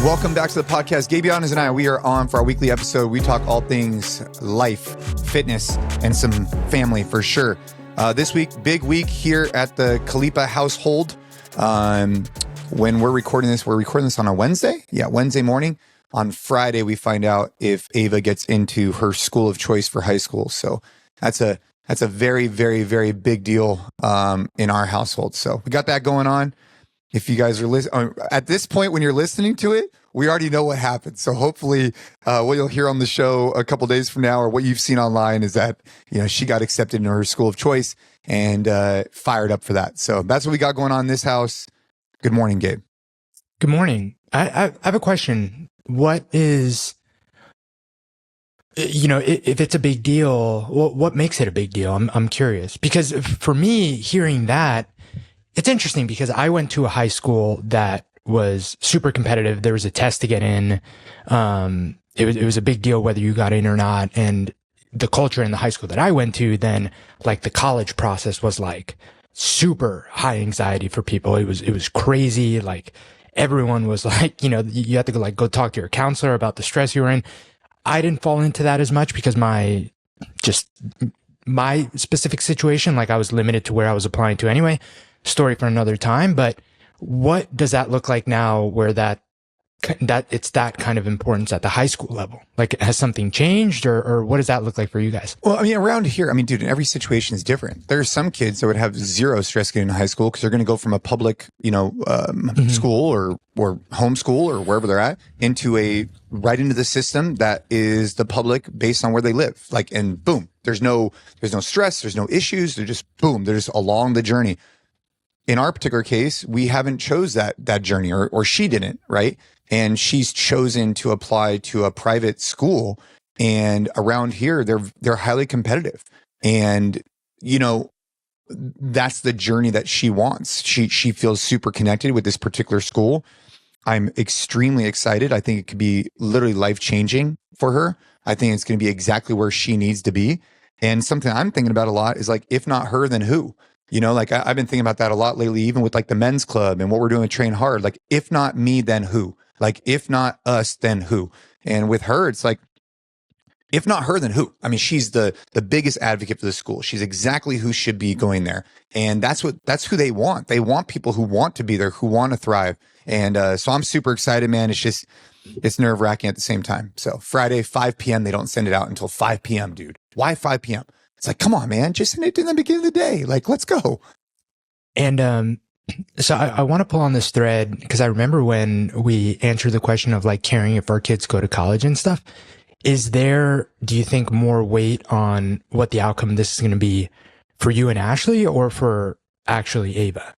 Welcome back to the podcast. Gabe, Yanez, and I, we are on for our weekly episode. We talk all things life, fitness, and some family for sure. This week, big week here at the Khalipa household. When we're recording this on a Wednesday. Yeah, Wednesday morning. On Friday, we find out if Ava gets into her school of choice for high school. So that's a very, very, very big deal in our household. So we got that going on. If you guys are listening, at this point when you're listening to it, we already know what happened. So hopefully what you'll hear on the show a couple days from now, or what you've seen online, is that, she got accepted into her school of choice and fired up for that. So that's what we got going on in this house. Good morning, Gabe. Good morning. I have a question. What is, if it's a big deal, what makes it a big deal? I'm curious, because for me, hearing that, it's interesting because I went to a high school that was super competitive. There was a test to get in. It was a big deal whether you got in or not. And the culture in the high school that I went to, then like the college process was like super high anxiety for people. It was crazy. Like everyone was like, you had to go talk to your counselor about the stress you were in. I didn't fall into that as much because my specific situation, like I was limited to where I was applying to anyway. Story for another time. But what does that look like now, where that it's that kind of importance at the high school level? Like, has something changed, or what does that look like for you guys? Well, around here, dude, every situation is different. There are some kids that would have zero stress getting into high school because they're going to go from a public, school or homeschool or wherever they're at right into the system that is the public based on where they live. Like, and boom, there's no stress, there's no issues. They're just along the journey. In our particular case, we haven't chose that journey, or she didn't, right? And she's chosen to apply to a private school. And around here, they're highly competitive. And, that's the journey that she wants. She feels super connected with this particular school. I'm extremely excited. I think it could be literally life-changing for her. I think it's going to be exactly where she needs to be. And something I'm thinking about a lot is like, if not her, then who? I've been thinking about that a lot lately, even with like the men's club and what we're doing with Train Hard. Like, if not me, then who? Like, if not us, then who? And with her, it's like, if not her, then who? She's the biggest advocate for the school. She's exactly who should be going there. And that's who they want. They want people who want to be there, who want to thrive. And so I'm super excited, man. It's nerve-wracking at the same time. So Friday, 5 p.m., they don't send it out until 5 p.m., dude. Why 5 p.m.? It's like, come on, man, just send it in the beginning of the day. Like, let's go. And so I want to pull on this thread because I remember when we answered the question of like caring if our kids go to college and stuff. Is there, do you think, more weight on what the outcome of this is going to be for you and Ashley, or for actually Ava?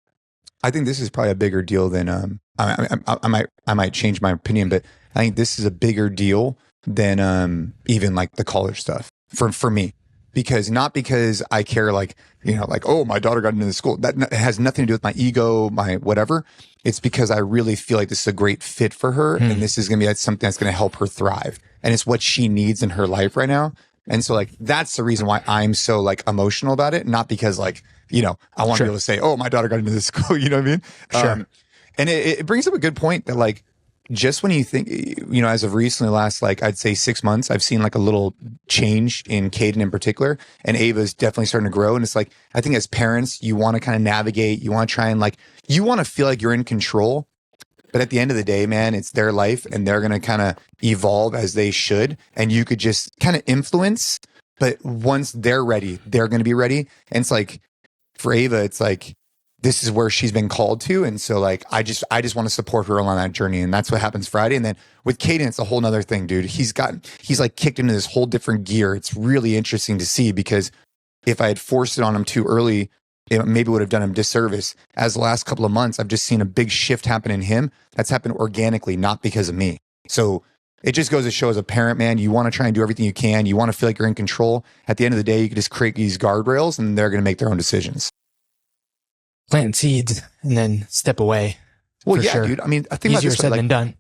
I think this is probably a bigger deal than I might change my opinion, but I think this is a bigger deal than even like the college stuff for me. Not because I care, oh, my daughter got into the school. That has nothing to do with my ego, my whatever. It's because I really feel like this is a great fit for her. And this is going to be something that's going to help her thrive. And it's what she needs in her life right now. And so that's the reason why I'm so emotional about it. Not because I want to be able to say, oh, my daughter got into this school. You know what I mean? Sure. And it brings up a good point that just when you think, as of recently, last, I'd say 6 months, I've seen a little change in Caden in particular, and Ava's definitely starting to grow. And it's I think as parents, you want to kind of navigate, you want to try and you want to feel like you're in control. But at the end of the day, man, it's their life and they're going to kind of evolve as they should. And you could just kind of influence, but once they're ready, they're going to be ready. And it's for Ava, it's this is where she's been called to. And so I just want to support her along that journey. And that's what happens Friday. And then with Caden, it's a whole nother thing, dude. He's kicked into this whole different gear. It's really interesting to see, because if I had forced it on him too early, it maybe would have done him disservice. As the last couple of months, I've just seen a big shift happen in him. That's happened organically, not because of me. So it just goes to show, as a parent, man, you want to try and do everything you can. You want to feel like you're in control. At the end of the day, you can just create these guardrails and they're going to make their own decisions. Plant seeds and then step away. Well, yeah, sure. dude. I think easier about this, said than done.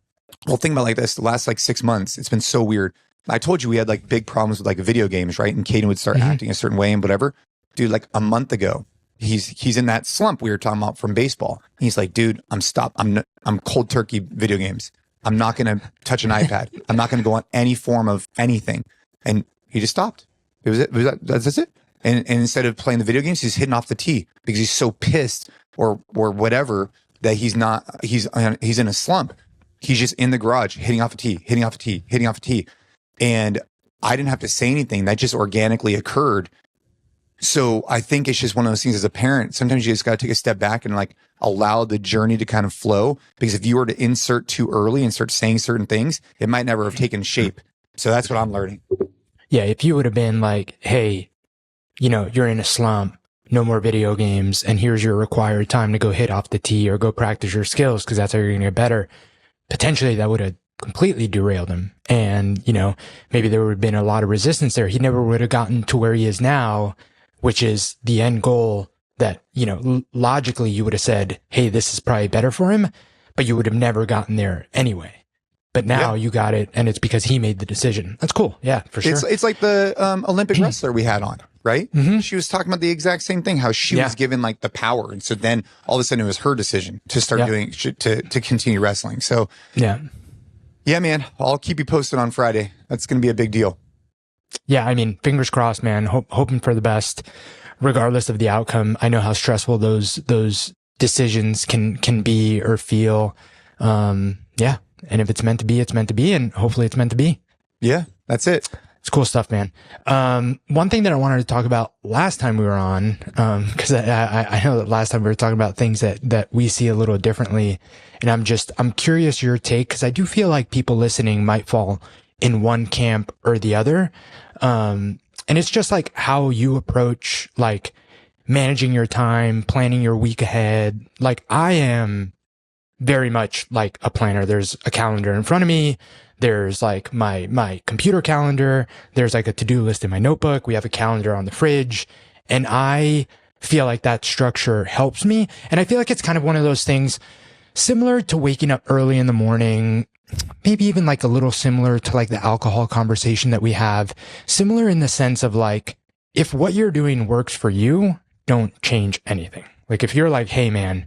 Well, think about this. The last 6 months, it's been so weird. I told you we had big problems with video games, right? And Caden would start acting a certain way and whatever. Dude, a month ago, he's in that slump we were talking about from baseball. He's like, dude, I'm cold turkey video games. I'm not going to touch an iPad. I'm not going to go on any form of anything. And he just stopped. That's it. And instead of playing the video games, he's hitting off the tee because he's so pissed or whatever that he's in a slump. He's just in the garage hitting off a tee. And I didn't have to say anything. That just organically occurred. So I think it's just one of those things as a parent. Sometimes you just got to take a step back and like allow the journey to kind of flow. Because if you were to insert too early and start saying certain things, it might never have taken shape. So that's what I'm learning. Yeah. If you would have been like, hey, you're in a slump, no more video games, and here's your required time to go hit off the tee or go practice your skills because that's how you're going to get better. Potentially that would have completely derailed him. And, maybe there would have been a lot of resistance there. He never would have gotten to where he is now, which is the end goal that, logically you would have said, hey, this is probably better for him, but you would have never gotten there anyway. But now you got it, and it's because he made the decision. That's cool. Yeah, for sure. It's like the Olympic wrestler we had on, right? Mm-hmm. She was talking about the exact same thing, how she was given like the power. And so then all of a sudden it was her decision to start doing, to continue wrestling. So yeah, man, I'll keep you posted on Friday. That's going to be a big deal. Yeah, I mean, fingers crossed, man. Hoping for the best, regardless of the outcome. I know how stressful those decisions can be or feel. Yeah, and if it's meant to be, it's meant to be, and hopefully it's meant to be. Yeah, that's it. It's cool stuff, man. One thing that I wanted to talk about last time we were on, because I know that last time we were talking about things that we see a little differently, and I'm curious your take, because I do feel like people listening might fall in one camp or the other. And it's just like how you approach like managing your time, planning your week ahead. Like I am very much like a planner. There's a calendar in front of me. There's like my computer calendar. There's like a to-do list in my notebook. We have a calendar on the fridge. And I feel like that structure helps me. And I feel like it's kind of one of those things similar to waking up early in the morning, maybe even like a little similar to like the alcohol conversation that we have, similar in the sense of like, if what you're doing works for you, don't change anything. Like if you're like, hey man,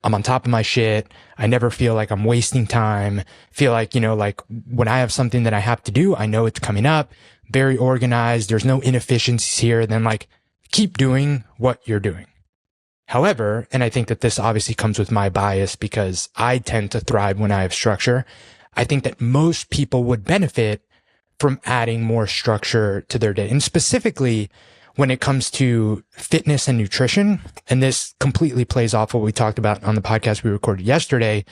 I'm on top of my shit. I never feel like I'm wasting time. Feel like, like when I have something that I have to do, I know it's coming up, very organized. There's no inefficiencies here. Then like keep doing what you're doing. However, and I think that this obviously comes with my bias because I tend to thrive when I have structure. I think that most people would benefit from adding more structure to their day. And specifically when it comes to fitness and nutrition, and this completely plays off what we talked about on the podcast we recorded yesterday,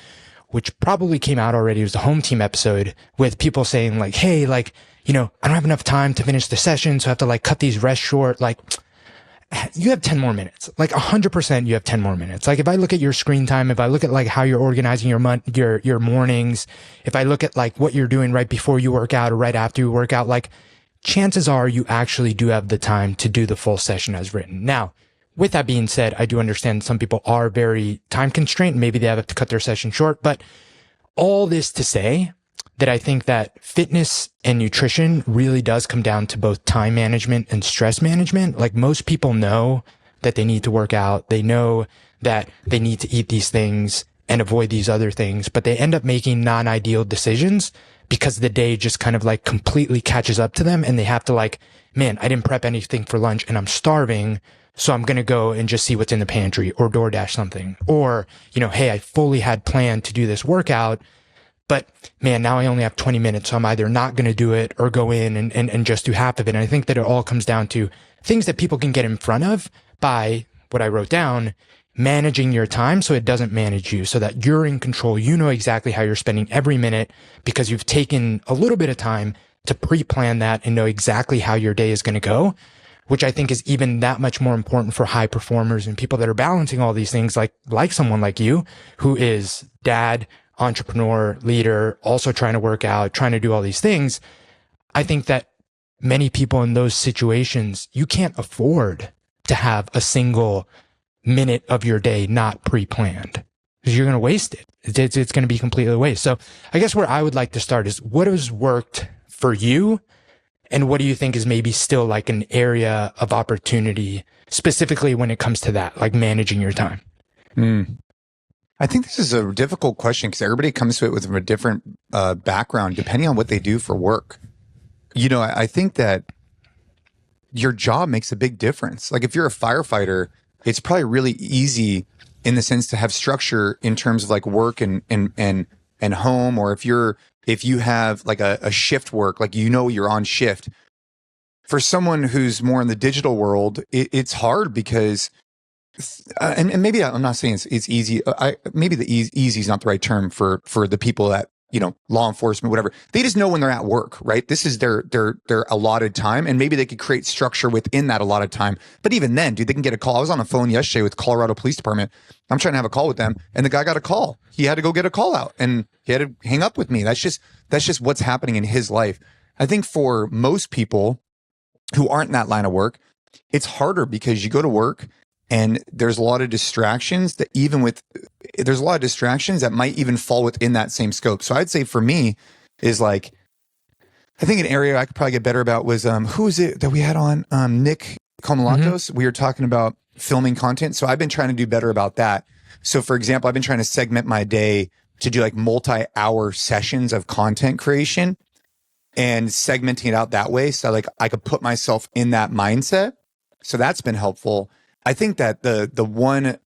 which probably came out already. It was the home team episode with people saying like, hey, like, I don't have enough time to finish the session, so I have to like cut these rests short. Like, you have 10 more minutes, like 100% you have 10 more minutes. Like if I look at your screen time, if I look at like how you're organizing your mornings, if I look at like what you're doing right before you work out or right after you work out, like chances are you actually do have the time to do the full session as written. Now, with that being said, I do understand some people are very time constrained. Maybe they have to cut their session short, but all this to say that I think that fitness and nutrition really does come down to both time management and stress management. Like most people know that they need to work out. They know that they need to eat these things and avoid these other things, but they end up making non-ideal decisions because the day just kind of like completely catches up to them and they have to like, man, I didn't prep anything for lunch and I'm starving. So I'm going to go and just see what's in the pantry or DoorDash something. Or, hey, I fully had planned to do this workout, but man, now I only have 20 minutes. So I'm either not going to do it or go in and just do half of it. And I think that it all comes down to things that people can get in front of by what I wrote down, managing your time so it doesn't manage you, so that you're in control. You know exactly how you're spending every minute because you've taken a little bit of time to pre-plan that and know exactly how your day is going to go, which I think is even that much more important for high performers and people that are balancing all these things like someone like you who is dad, entrepreneur, leader, also trying to work out, trying to do all these things. I think that many people in those situations, you can't afford to have a single minute of your day not pre-planned because you're going to waste it. It's going to be completely waste. So I guess where I would like to start is what has worked for you and what do you think is maybe still like an area of opportunity specifically when it comes to that, like managing your time? I think this is a difficult question because everybody comes to it with a different background depending on what they do for work. You know, I think that your job makes a big difference. Like if you're a firefighter, it's probably really easy in the sense to have structure in terms of like work and home, or if you have like a shift work, like you're on shift. For someone who's more in the digital world, it's hard because and maybe I'm not saying it's easy. Maybe the easy is not the right term for the people that, you know, law enforcement, whatever. They just know when they're at work, right? This is their allotted time, and maybe they could create structure within that allotted time. But even then, dude, they can get a call. I was on the phone yesterday with Colorado Police Department. I'm trying to have a call with them, and the guy got a call. He had to go get a call out, and he had to hang up with me. That's just what's happening in his life. I think for most people who aren't in that line of work, it's harder because you go to work and there's a lot of distractions that might even fall within that same scope. So I'd say for me is like, I think an area I could probably get better about was, who is it that we had on? Nick Comalatos. Mm-hmm. We were talking about filming content. So I've been trying to do better about that. So for example, I've been trying to segment my day to do like multi-hour sessions of content creation and segmenting it out that way. So like I could put myself in that mindset. So that's been helpful. I think that the one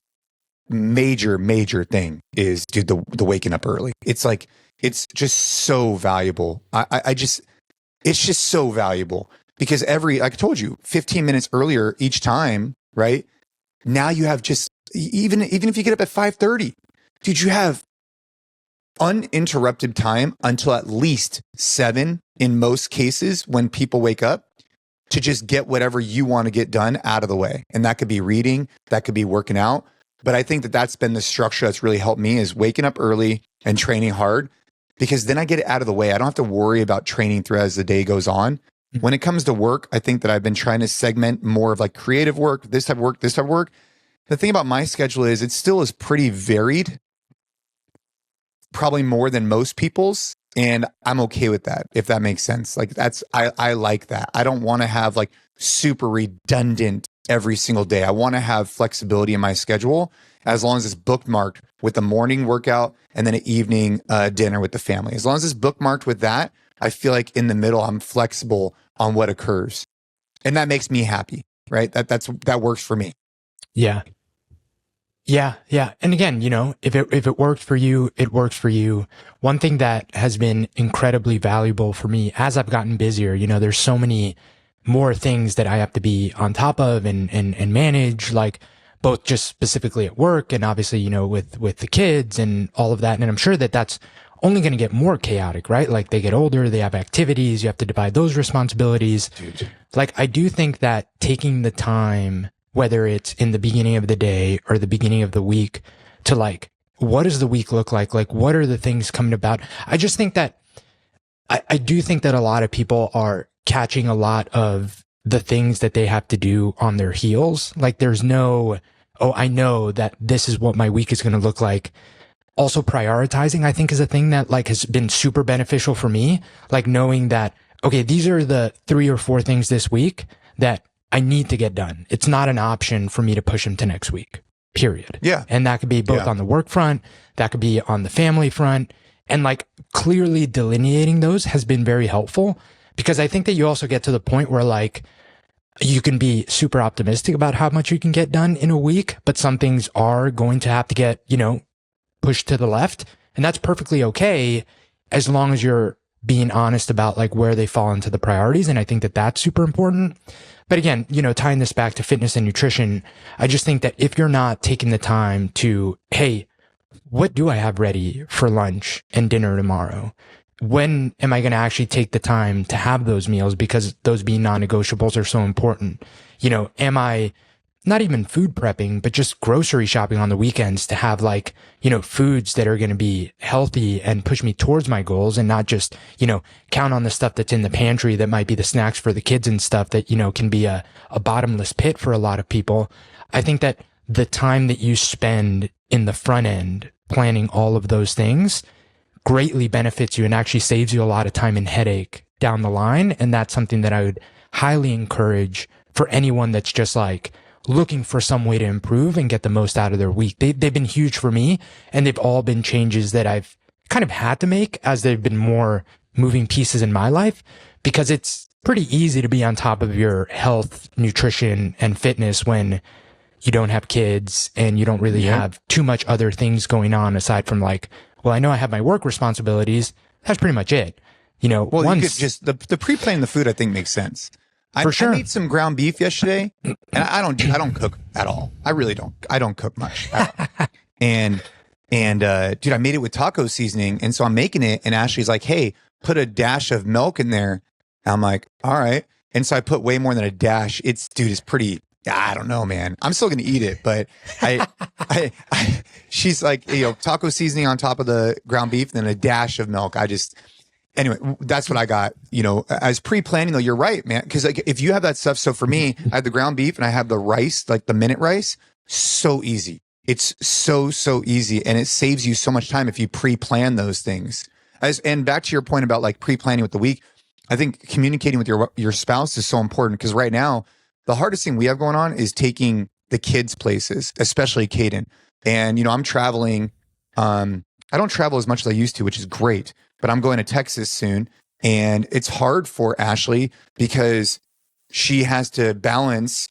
major thing is, dude, the waking up early. It's like, it's just so valuable. It's just so valuable because like I told you, 15 minutes earlier each time, right? Now you have just, even if you get up at 5:30, dude, you have uninterrupted time until at least 7 in most cases when people wake up, to just get whatever you want to get done out of the way. And that could be reading, that could be working out. But I think that that's been the structure that's really helped me, is waking up early and training hard, because then I get it out of the way. I don't have to worry about training through as the day goes on. When it comes to work, I think that I've been trying to segment more of like creative work, this type of work, this type of work. The thing about my schedule is it still is pretty varied, probably more than most people's. And I'm okay with that, if that makes sense. Like I like that. I don't want to have like super redundant every single day. I want to have flexibility in my schedule as long as it's bookmarked with the morning workout and then an evening dinner with the family. As long as it's bookmarked with that, I feel like in the middle, I'm flexible on what occurs. And that makes me happy, right? That works for me. Yeah. Yeah. Yeah. And again, you know, if it works for you, it works for you. One thing that has been incredibly valuable for me as I've gotten busier, you know, there's so many more things that I have to be on top of and manage, like both just specifically at work and obviously, you know, with the kids and all of that. And I'm sure that that's only going to get more chaotic, right? Like they get older, they have activities, you have to divide those responsibilities. Dude. Like I do think that taking the time, whether it's in the beginning of the day or the beginning of the week, to like, what does the week look like? Like, what are the things coming about? I just think that, I do think that a lot of people are catching a lot of the things that they have to do on their heels. Like there's no, oh, I know that this is what my week is going to look like. Also prioritizing, I think, is a thing that like has been super beneficial for me. Like knowing that, okay, these are the 3 or 4 things this week that I need to get done. It's not an option for me to push them to next week, period. Yeah. And that could be both on the work front, that could be on the family front. And like clearly delineating those has been very helpful, because I think that you also get to the point where like you can be super optimistic about how much you can get done in a week, but some things are going to have to get, you know, pushed to the left. And that's perfectly okay as long as you're being honest about like where they fall into the priorities. And I think that that's super important. But again, you know, tying this back to fitness and nutrition, I just think that if you're not taking the time to, hey, what do I have ready for lunch and dinner tomorrow? When am I going to actually take the time to have those meals? Because those being non-negotiables are so important. You know, am I not even food prepping, but just grocery shopping on the weekends to have like, you know, foods that are going to be healthy and push me towards my goals, and not just, you know, count on the stuff that's in the pantry that might be the snacks for the kids and stuff that, you know, can be a bottomless pit for a lot of people. I think that the time that you spend in the front end planning all of those things greatly benefits you and actually saves you a lot of time and headache down the line. And that's something that I would highly encourage for anyone that's just like looking for some way to improve and get the most out of their week. They've been huge for me, and they've all been changes that I've kind of had to make as they've been more moving pieces in my life, because it's pretty easy to be on top of your health, nutrition, and fitness when you don't have kids and you don't really have too much other things going on aside from like, well, I know I have my work responsibilities. That's pretty much it. You know, well, you could just the pre-planning the food, I think, makes sense. I made some ground beef yesterday, and I don't cook at all. I really don't. I don't cook much at all. And dude, I made it with taco seasoning, and so I'm making it, and Ashley's like, "Hey, put a dash of milk in there." And I'm like, "All right." And so I put way more than a dash. It's pretty. I don't know, man. I'm still gonna eat it, but she's like, taco seasoning on top of the ground beef, and then a dash of milk. Anyway, that's what I got. As pre-planning though, you're right, man. Because like if you have that stuff, so for me, I have the ground beef and I have the rice, like the minute rice. So easy. It's so easy, and it saves you so much time if you pre-plan those things. And back to your point about like pre-planning with the week, I think communicating with your spouse is so important, because right now the hardest thing we have going on is taking the kids places, especially Caden. And I'm traveling. I don't travel as much as I used to, which is great. But I'm going to Texas soon, and it's hard for Ashley because she has to balance.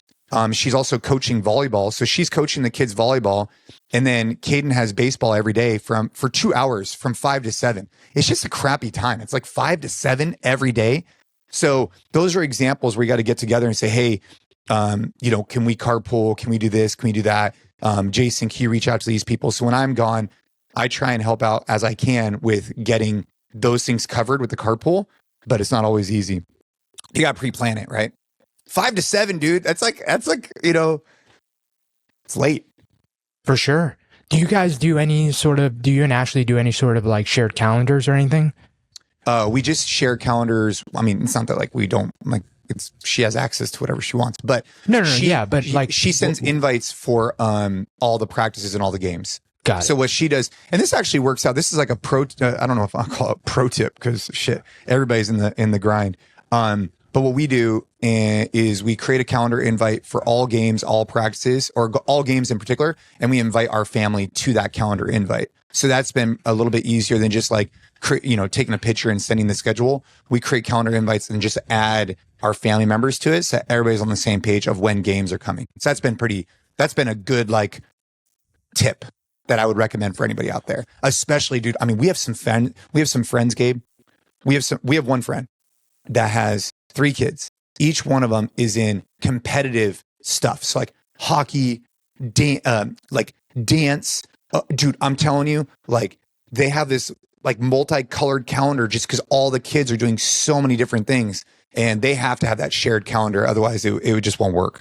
She's also coaching volleyball, so she's coaching the kids volleyball, and then Caden has baseball every day for 2 hours from 5 to 7. It's just a crappy time. It's like 5 to 7 every day. So those are examples where you got to get together and say, hey, can we carpool? Can we do this? Can we do that? Jason, can you reach out to these people? So when I'm gone, I try and help out as I can with getting those things covered with the carpool, but it's not always easy. You got to pre-plan it, right? 5 to 7, dude. That's like, it's late. For sure. Do you guys do you and Ashley do any sort of like shared calendars or anything? We just share calendars. I mean, it's not that like we don't like, she has access to whatever she wants, but she sends invites for all the practices and all the games. Got it. So what she does, and this actually works out. This is like a I don't know if I'll call it pro tip, because shit, everybody's in the grind. But what we do is we create a calendar invite for all games, all practices, or all games in particular, and we invite our family to that calendar invite. So that's been a little bit easier than just like taking a picture and sending the schedule. We create calendar invites and just add our family members to it, so everybody's on the same page of when games are coming. So that's been a good like tip that I would recommend for anybody out there, especially, dude. I mean, we have some friends, Gabe. We have one friend that has 3 kids. Each one of them is in competitive stuff. So like hockey, dance. Dude, I'm telling you, like they have this like multicolored calendar just because all the kids are doing so many different things, and they have to have that shared calendar. Otherwise it just won't work.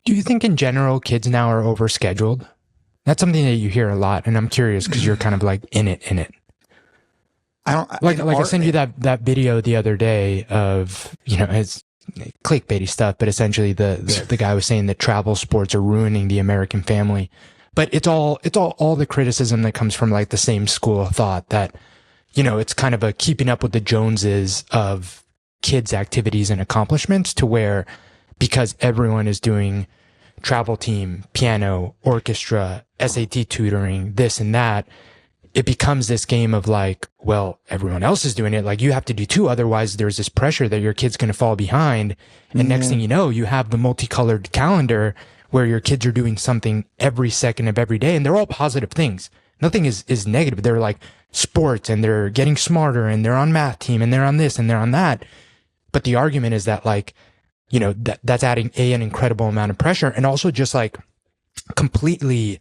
Do you think in general kids now are overscheduled? That's something that you hear a lot, and I'm curious because you're kind of like in it. I sent you that video the other day of, it's clickbaity stuff, but essentially the guy was saying that travel sports are ruining the American family. But it's all the criticism that comes from like the same school of thought that, it's kind of a keeping up with the Joneses of kids' activities and accomplishments, to where because everyone is doing travel team, piano, orchestra, SAT tutoring, this and that, it becomes this game of like, well, everyone else is doing it, like you have to do too, otherwise there's this pressure that your kid's going to fall behind. And next thing you know, you have the multicolored calendar where your kids are doing something every second of every day, and they're all positive things. Nothing is negative. They're like sports, and they're getting smarter, and they're on math team, and they're on this and they're on that. But the argument is that like, that's adding an incredible amount of pressure, and also just like completely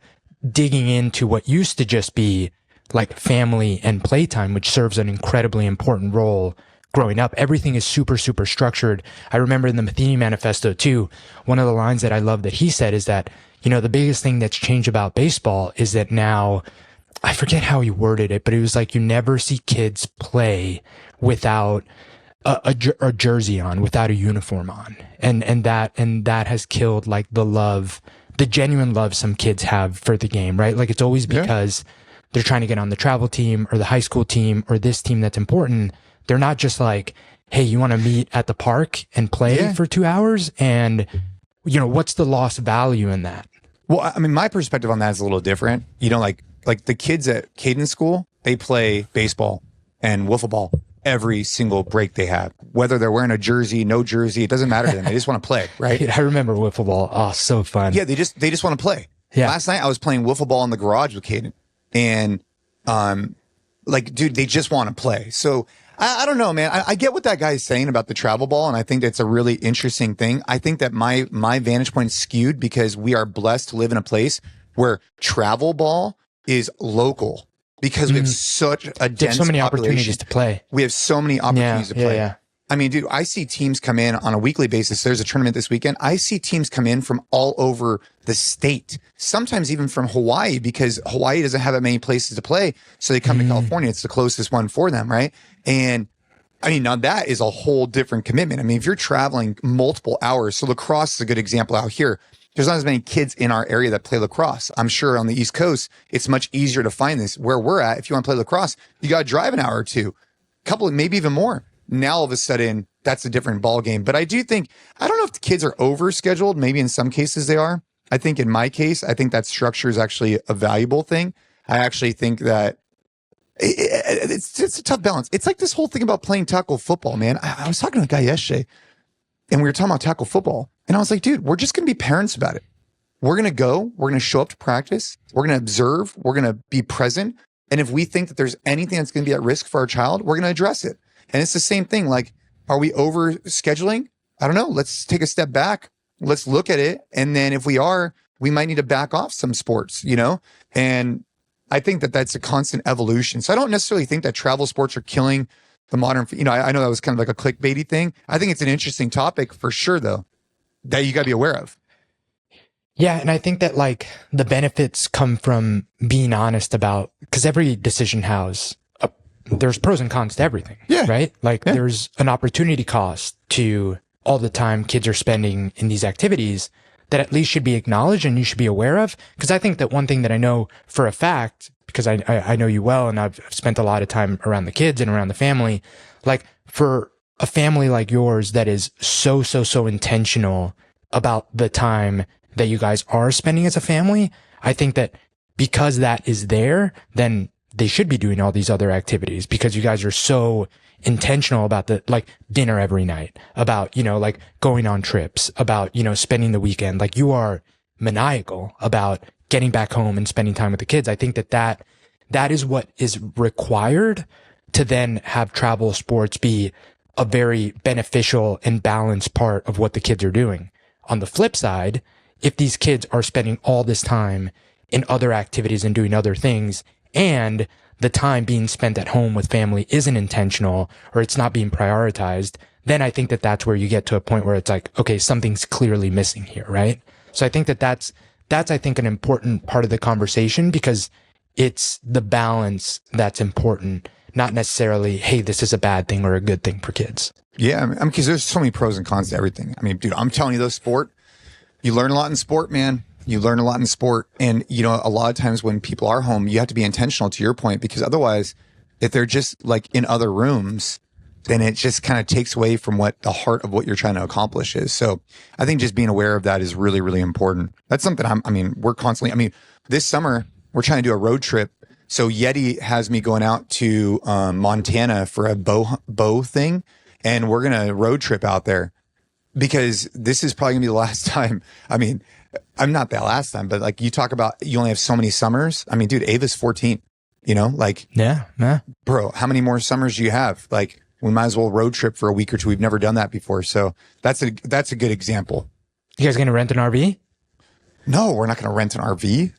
digging into what used to just be like family and playtime, which serves an incredibly important role growing up. Everything is super, super structured. I remember in the Matheny Manifesto too, one of the lines that I love that he said is that, the biggest thing that's changed about baseball is that now, I forget how he worded it, but it was like, you never see kids play without a jersey on, without a uniform on. And that has killed like the genuine love some kids have for the game, right? Like it's always because they're trying to get on the travel team or the high school team or this team that's important. They're not just like, hey, you want to meet at the park and play for 2 hours? And what's the lost value in that? Well, I mean, my perspective on that is a little different. Like the kids at Caden School, they play baseball and wiffle ball every single break they have. Whether they're wearing a jersey, no jersey, it doesn't matter to them. They just want to play, right? I remember wiffle ball. Oh, so fun. Yeah, they just want to play. Yeah. Last night I was playing wiffle ball in the garage with Caden, and dude, they just want to play. So I don't know, man. I get what that guy is saying about the travel ball, and I think that's a really interesting thing. I think that my vantage point is skewed because we are blessed to live in a place where travel ball is local because we have such a dense so many population. opportunities to play. We have so many opportunities to play. Yeah. I mean, dude, I see teams come in on a weekly basis. There's a tournament this weekend. I see teams come in from all over the state, sometimes even from Hawaii, because Hawaii doesn't have that many places to play. So they come to California. It's the closest one for them, right? And I mean, now that is a whole different commitment. I mean, if you're traveling multiple hours, so lacrosse is a good example out here. There's not as many kids in our area that play lacrosse. I'm sure on the East Coast, it's much easier to find this. Where we're at, if you want to play lacrosse, you got to drive an hour or two, couple, maybe even more. Now, all of a sudden, that's a different ball game. But I do think, I don't know if the kids are over scheduled. Maybe in some cases they are. I think in my case, I think that structure is actually a valuable thing. I actually think that it's a tough balance. It's like this whole thing about playing tackle football, man. I was talking to a guy yesterday and we were talking about tackle football. And I was like, dude, we're just going to be parents about it. We're going to go, we're going to show up to practice. We're going to observe. We're going to be present. And if we think that there's anything that's going to be at risk for our child, we're going to address it. And it's the same thing. Like, are we over scheduling? I don't know. Let's take a step back. Let's look at it. And then if we are, we might need to back off some sports, And I think that that's a constant evolution. So I don't necessarily think that travel sports are killing the modern, I know that was kind of like a clickbaity thing. I think it's an interesting topic for sure, though, that you got to be aware of. Yeah. And I think that like the benefits come from being honest about, because every decision there's pros and cons to everything. Yeah. Right? Like there's an opportunity cost to all the time kids are spending in these activities that at least should be acknowledged and you should be aware of. Because I think that one thing that I know for a fact, because I know you well and I've spent a lot of time around the kids and around the family, like for a family like yours that is so intentional about the time that you guys are spending as a family, I think that because that is there, then they should be doing all these other activities because you guys are so intentional about like dinner every night, about, like going on trips, about, spending the weekend. Like you are maniacal about getting back home and spending time with the kids. I think that is what is required to then have travel sports be a very beneficial and balanced part of what the kids are doing. On the flip side, if these kids are spending all this time in other activities and doing other things, and the time being spent at home with family isn't intentional or it's not being prioritized, then I think that that's where you get to a point where it's like, okay, something's clearly missing here, right? So I think that that's I think an important part of the conversation because it's the balance that's important, not necessarily, hey, this is a bad thing or a good thing for kids. Yeah, I mean, because there's so many pros and cons to everything. I mean, dude, I'm telling you, you learn a lot in sport, man. You learn a lot in sport. And, a lot of times when people are home, you have to be intentional to your point, because otherwise, if they're just like in other rooms, then it just kind of takes away from what the heart of what you're trying to accomplish is. So I think just being aware of that is really, really important. That's something we're constantly, this summer, we're trying to do a road trip. So Yeti has me going out to Montana for a bow thing. And we're going to road trip out there because this is probably gonna be the last time. I'm not that last time, but like you talk about, you only have so many summers. Dude, Ava's 14, Yeah. Bro, how many more summers do you have? Like we might as well road trip for a week or two. We've never done that before. So that's a good example. You guys going to rent an RV? No, we're not going to rent an RV.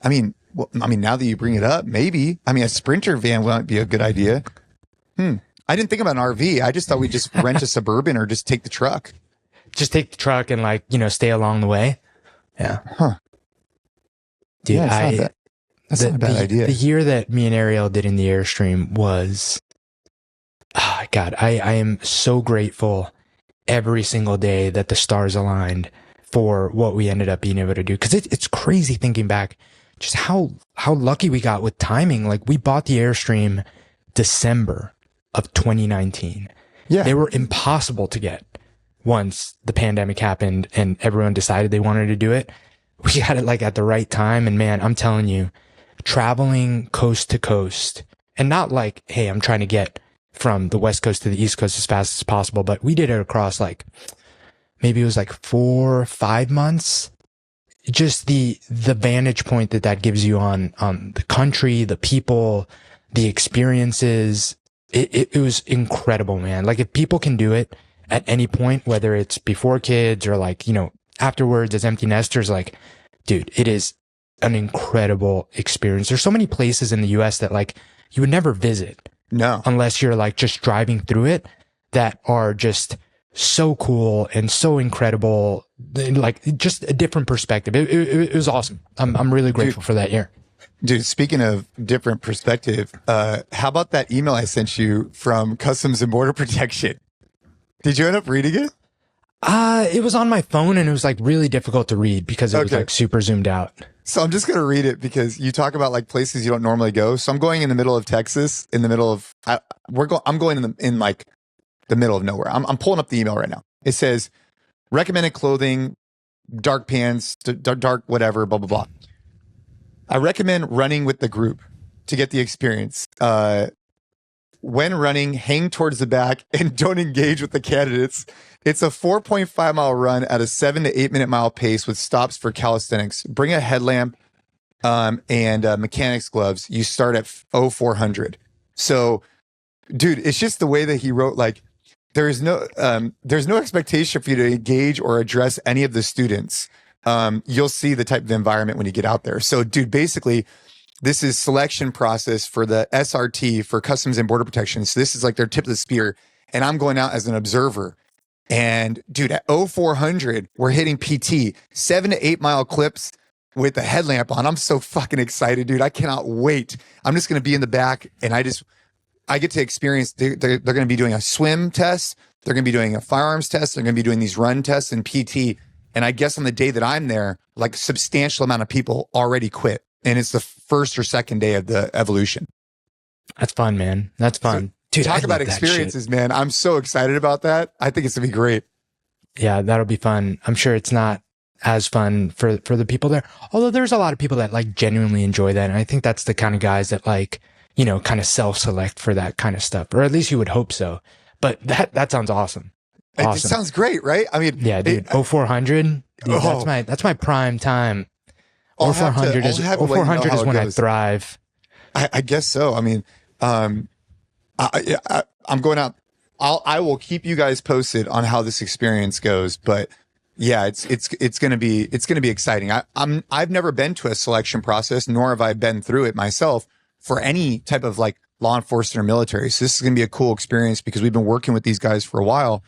Now that you bring it up, maybe, a Sprinter van might be a good idea. I didn't think about an RV. I just thought we'd just rent a Suburban or just take the truck. Just take the truck and stay along the way. Yeah. Huh. Dude, yeah, that's not a bad idea. The year that me and Ariel did in the Airstream was, God, I am so grateful every single day that the stars aligned for what we ended up being able to do. Because it's crazy thinking back just how lucky we got with timing. Like we bought the Airstream December of 2019. Yeah. They were impossible to get. once the pandemic happened and everyone decided they wanted to do it, we got it like at the right time. And man, I'm telling you, traveling coast to coast, and not like, hey, I'm trying to get from the West Coast to the East Coast as fast as possible, but we did it across like, maybe it was like 4 or 5 months. Just the vantage point that gives you on the country, the people, the experiences. It was incredible, man. Like if people can do it at any point, whether it's before kids or like, afterwards as empty nesters, like, dude, it is an incredible experience. There's so many places in the US that like you would never visit. No. Unless you're like just driving through it, that are just so cool and so incredible. Like just a different perspective. It was awesome. I'm really grateful for that year. Dude, speaking of different perspective, how about that email I sent you from Customs and Border Protection? Did you end up reading it? It was on my phone and it was like really difficult to read because it was like super zoomed out. So I'm just going to read it because you talk about like places you don't normally go. So I'm going in the middle of Texas, in the middle of, I'm going in like the middle of nowhere. I'm pulling up the email right now. It says recommended clothing, dark pants, dark whatever, blah, blah, blah. I recommend running with the group to get the experience. When running, hang towards the back and don't engage with the candidates. It's a 4.5 mile run at a 7 to 8 minute mile pace with stops for calisthenics. Bring a headlamp and mechanics gloves. You start at 0400. So, dude, it's just the way that he wrote, like, there's no expectation for you to engage or address any of the students. You'll see the type of environment when you get out there. So, dude, basically, this is selection process for the SRT, for Customs and Border Protection. So this is like their tip of the spear. And I'm going out as an observer. And dude, at 0400, we're hitting PT, 7 to 8 mile clips with the headlamp on. I'm so fucking excited, dude. I cannot wait. I'm just going to be in the back and I get to experience, they're going to be doing a swim test. They're going to be doing a firearms test. They're going to be doing these run tests and PT. And I guess on the day that I'm there, like a substantial amount of people already quit. And it's the first or second day of the evolution. That's fun, man. That's fun. So, dude, talk about experiences, man. I'm so excited about that. I think it's going to be great. Yeah, that'll be fun. I'm sure it's not as fun for the people there. Although there's a lot of people that like genuinely enjoy that. And I think that's the kind of guys that like, kind of self-select for that kind of stuff. Or at least you would hope so. But that sounds awesome. Awesome. It sounds great, right? I mean, yeah, dude. 0400, dude, that's my prime time. 0400 is when I thrive. I guess so. I mean, I'm going out. I will keep you guys posted on how this experience goes. But yeah, it's gonna be exciting. I've never been to a selection process, nor have I been through it myself for any type of like law enforcement or military. So this is gonna be a cool experience because we've been working with these guys for a while,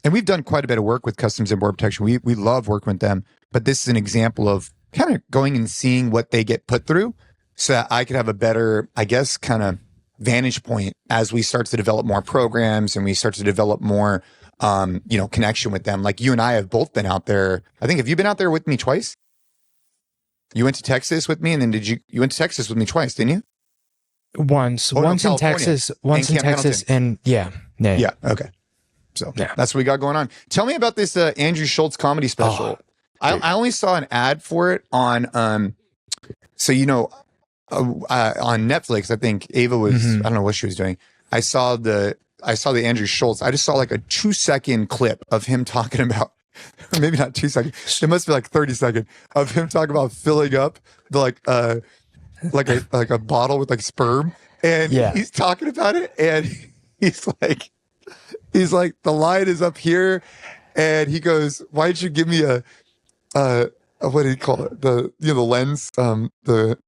and we've done quite a bit of work with Customs and Border Protection. We love working with them, but this is an example of kind of going and seeing what they get put through so that I could have a better, I guess, kind of vantage point as we start to develop more programs and we start to develop more, connection with them. Like you and I have both been out there. I think, have you been out there with me twice? You went to Texas with me, and then you went to Texas with me twice, didn't you? Once in Texas, and yeah. Okay. So that's what we got going on. Tell me about this Andrew Schultz comedy special. I only saw an ad for it on, on Netflix. I think Ava was, I don't know what she was doing. I saw the Andrew Schultz. I just saw like a 2-second clip of him talking about, maybe not 2 seconds. It must be like 30 seconds of him talking about filling up the like a bottle with like sperm. And he's talking about it. And he's like, the line is up here. And he goes, why did you give me what do you call it? The lens, the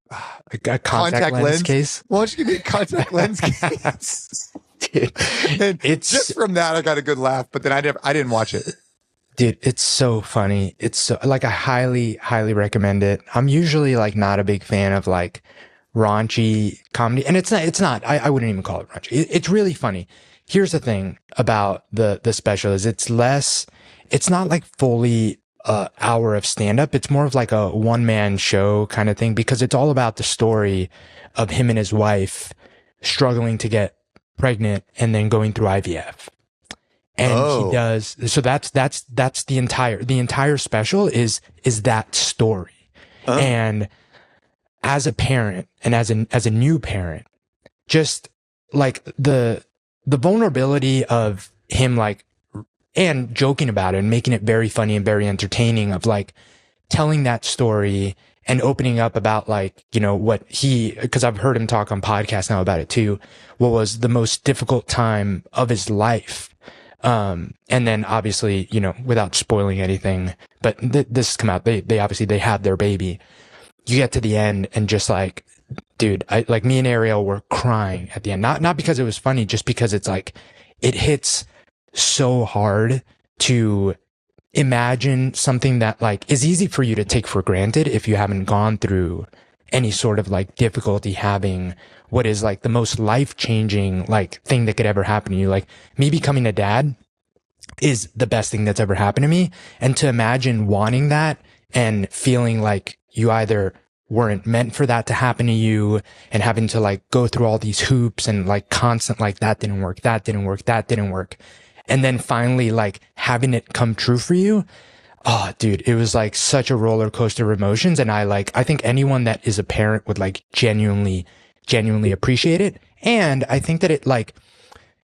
contact lens case. Why don't you give me a contact lens case? Dude, and it's just from that I got a good laugh, but then I didn't watch it. Dude, it's so funny. It's so like I highly, highly recommend it. I'm usually like not a big fan of like raunchy comedy, and it's not. I wouldn't even call it raunchy. It's really funny. Here's the thing about the special is it's not like fully hour of stand-up. It's more of like a one-man show kind of thing because it's all about the story of him and his wife struggling to get pregnant and then going through IVF. And Oh. he does. So that's the entire special is that story. And as a parent and as a new parent, just like the vulnerability of him, like, and joking about it and making it very funny and very entertaining, of like telling that story and opening up about, like, you know, what because I've heard him talk on podcasts now about it too, what was the most difficult time of his life. And then obviously, you know, without spoiling anything, but this has come out, they obviously, they had their baby. You get to the end and just like, dude, like me and Ariel were crying at the end, not because it was funny, just because it's like, it hits so hard to imagine something that like is easy for you to take for granted if you haven't gone through any sort of like difficulty having what is like the most life-changing like thing that could ever happen to you. Like me becoming a dad is the best thing that's ever happened to me. And to imagine wanting that and feeling like you either weren't meant for that to happen to you and having to like go through all these hoops and like constant, like that didn't work. And then finally like having it come true for you. Oh, dude, it was like such a roller coaster of emotions. And I think anyone that is a parent would like genuinely appreciate it. And I think that it like,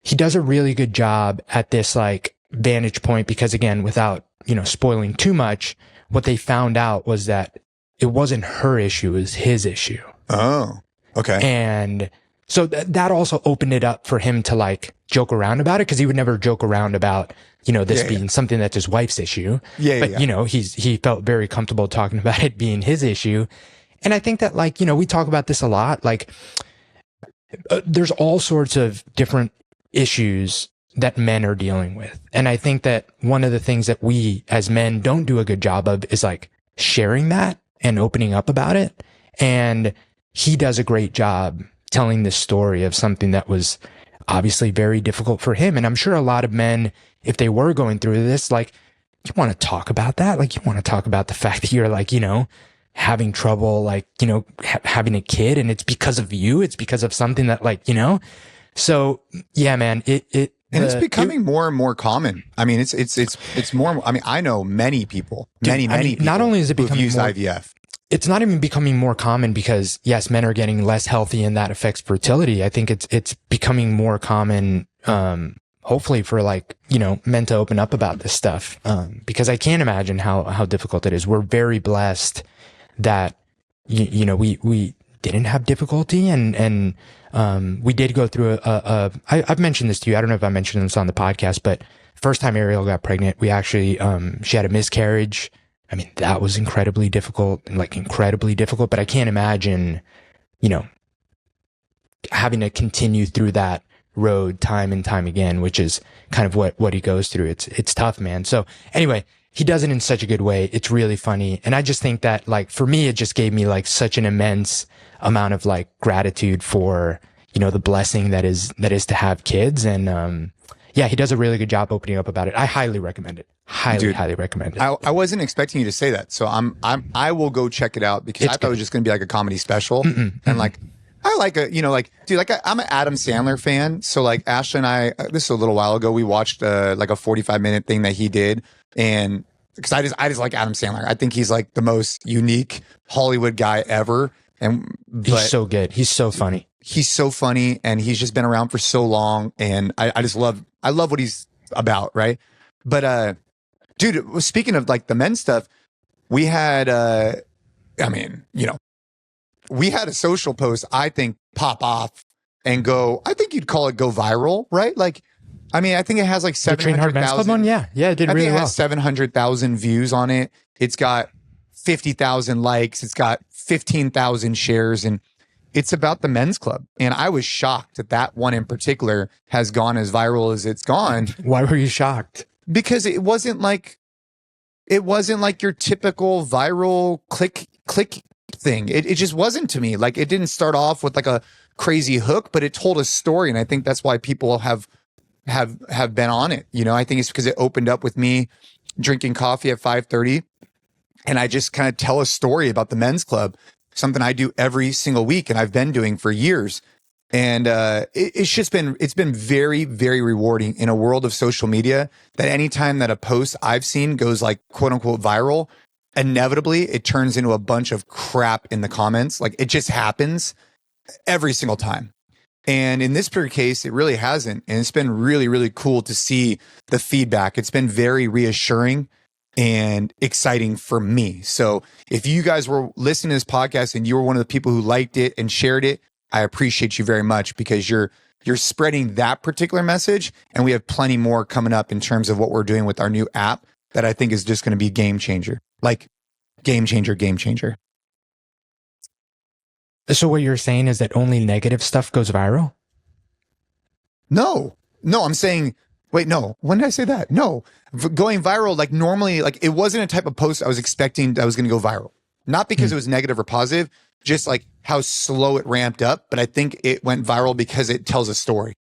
he does a really good job at this like vantage point, because again, without, you know, spoiling too much, what they found out was that it wasn't her issue, it was his issue. Oh, okay. And so that also opened it up for him to like joke around about it, because he would never joke around about, you know, this being something that's his wife's issue. But you know, he felt very comfortable talking about it being his issue. And I think that, like, you know, we talk about this a lot, like there's all sorts of different issues that men are dealing with. And I think that one of the things that we as men don't do a good job of is like sharing that and opening up about it. And he does a great job telling this story of something that was obviously very difficult for him. And I'm sure a lot of men, if they were going through this, like, you want to talk about that. Like, you want to talk about the fact that you're like, you know, having trouble, like, you know, having a kid, and it's because of you. It's because of something that, like, you know, so yeah, man, it's becoming more and more common. I mean, it's more. I mean, I know many people, many people. Not only is it becoming used more, IVF, it's not even becoming more common because yes, men are getting less healthy and that affects fertility. I think it's becoming more common, hopefully for, like, you know, men to open up about this stuff. Because I can't imagine how difficult it is. We're very blessed that, you know, we didn't have difficulty, and we did go through I've mentioned this to you. I don't know if I mentioned this on the podcast, but first time Ariel got pregnant, we actually, she had a miscarriage. I mean, that was incredibly difficult, but I can't imagine, you know, having to continue through that road time and time again, which is kind of what he goes through. It's tough, man. So anyway, he does it in such a good way. It's really funny. And I just think that, like, for me, it just gave me like such an immense amount of like gratitude for, you know, the blessing that is to have kids. And, yeah, he does a really good job opening up about it. I highly recommend it. Highly recommend it. I wasn't expecting you to say that, so I will go check it out, because I thought it was just going to be like a comedy special. And like, I like a, you know, like, dude, like I'm an Adam Sandler fan. So like Ashley and I, this is a little while ago, we watched like a 45-minute thing that he did, and because I just like Adam Sandler. I think he's like the most unique Hollywood guy ever. And he's so good. He's so funny. He's so funny, and he's just been around for so long, and I love what he's about, right? But dude, speaking of like the men stuff, we had I mean, you know, we had a social post, I think, pop off and go, I think you'd call it go viral, right? Like, I mean, I think it has like 700,000. Yeah, it did really well. It has 700,000 views on it. It's got 50,000 likes. It's got 15,000 shares, and it's about the men's club. And I was shocked that one in particular has gone as viral as it's gone. Why were you shocked? Because it wasn't like your typical viral click thing. It just wasn't to me. Like, it didn't start off with like a crazy hook, but it told a story. And I think that's why people have been on it. You know, I think it's because it opened up with me drinking coffee at 5:30, and I just kind of tell a story about the men's club, something I do every single week and I've been doing for years. And it's been very, very rewarding in a world of social media that anytime that a post I've seen goes like quote unquote viral, inevitably it turns into a bunch of crap in the comments. Like it just happens every single time. And in this particular case, it really hasn't. And it's been really, really cool to see the feedback. It's been very reassuring and exciting for me. So if you guys were listening to this podcast and you were one of the people who liked it and shared it, I appreciate you very much because you're spreading that particular message. And we have plenty more coming up in terms of what we're doing with our new app that I think is just going to be game changer. Like game changer, game changer. So what you're saying is that only negative stuff goes viral? No, I'm saying, wait, no. When did I say that? No, going viral, like normally, like it wasn't a type of post I was expecting that was going to go viral. Not because it was negative or positive, just like how slow it ramped up. But I think it went viral because it tells a story.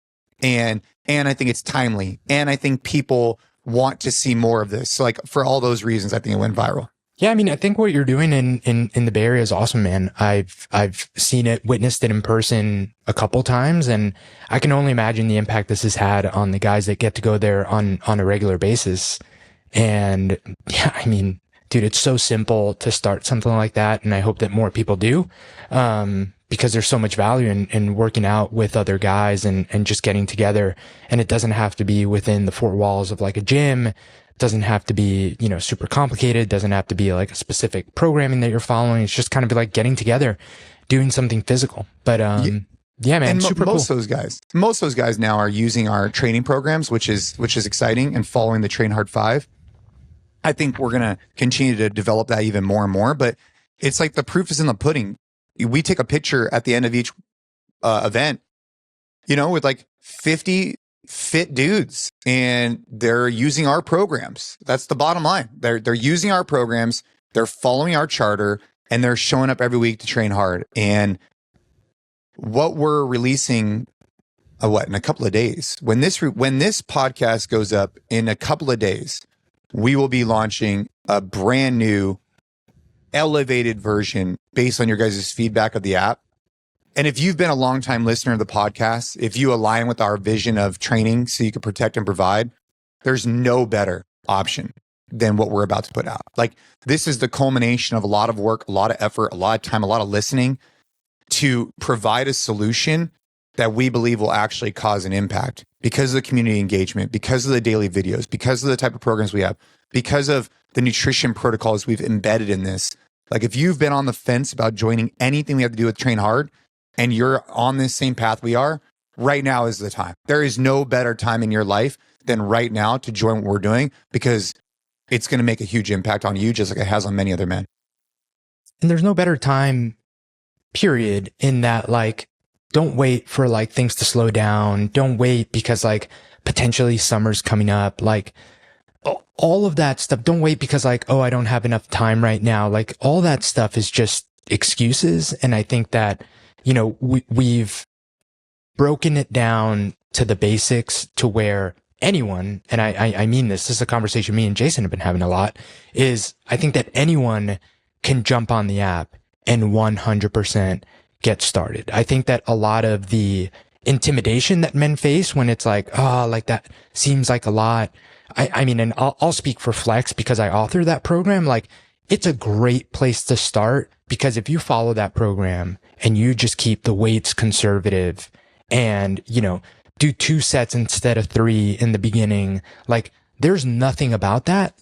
And I think it's timely. And I think people want to see more of this. So like for all those reasons, I think it went viral. Yeah, I mean, I think what you're doing in the Bay Area is awesome, man. I've seen it, witnessed it in person a couple times, and I can only imagine the impact this has had on the guys that get to go there on a regular basis. And yeah, I mean, dude, it's so simple to start something like that, and I hope that more people do, because there's so much value in working out with other guys and just getting together. And it doesn't have to be within the four walls of like a gym. Doesn't have to be, super complicated. Doesn't have to be like a specific programming that you're following. It's just kind of like getting together, doing something physical. But yeah, man, and super most cool. Most of those guys now are using our training programs, which is exciting, and following the Train Hard 5. I think we're gonna continue to develop that even more and more. But it's like the proof is in the pudding. We take a picture at the end of each event, with like 50 fit dudes, and they're using our programs. That's the bottom line. They're using our programs, they're following our charter, and they're showing up every week to train hard. And what we're releasing in a couple of days, when this podcast goes up in a couple of days, we will be launching a brand new elevated version based on your guys' feedback of the app. And if you've been a longtime listener of the podcast, if you align with our vision of training so you can protect and provide, there's no better option than what we're about to put out. Like, this is the culmination of a lot of work, a lot of effort, a lot of time, a lot of listening to provide a solution that we believe will actually cause an impact because of the community engagement, because of the daily videos, because of the type of programs we have, because of the nutrition protocols we've embedded in this. Like, if you've been on the fence about joining anything we have to do with Train Hard, and you're on this same path we are, right now is the time. There is no better time in your life than right now to join what we're doing, because it's going to make a huge impact on you, just like it has on many other men. And there's no better time, period, in that, like, don't wait for like things to slow down. Don't wait because like potentially summer's coming up. Like all of that stuff. Don't wait because like, oh, I don't have enough time right now. Like all that stuff is just excuses. And I think that, we've broken it down to the basics to where anyone, and I mean this is a conversation me and Jason have been having a lot, is I think that anyone can jump on the app and 100% get started. I think that a lot of the intimidation that men face when it's like, oh, like that seems like a lot. I mean, and I'll speak for Flex because I author that program. Like, it's a great place to start, because if you follow that program and you just keep the weights conservative and, do 2 sets instead of 3 in the beginning, like there's nothing about that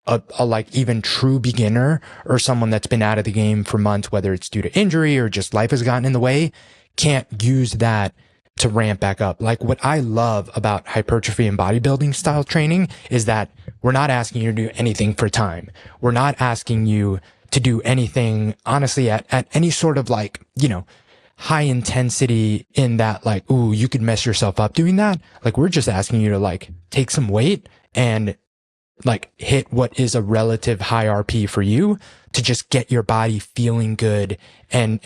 a like even true beginner or someone that's been out of the game for months, whether it's due to injury or just life has gotten in the way, can't use that to ramp back up. Like, what I love about hypertrophy and bodybuilding style training is that we're not asking you to do anything for time. We're not asking you to do anything, honestly, at any sort of like, high intensity in that, like, ooh, you could mess yourself up doing that. Like, we're just asking you to like take some weight and like hit what is a relative high RP for you to just get your body feeling good and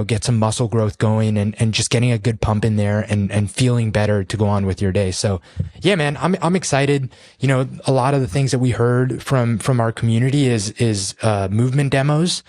get some muscle growth going and just getting a good pump in there and feeling better to go on with your day. So yeah, man, I'm excited. A lot of the things that we heard from our community is movement demos.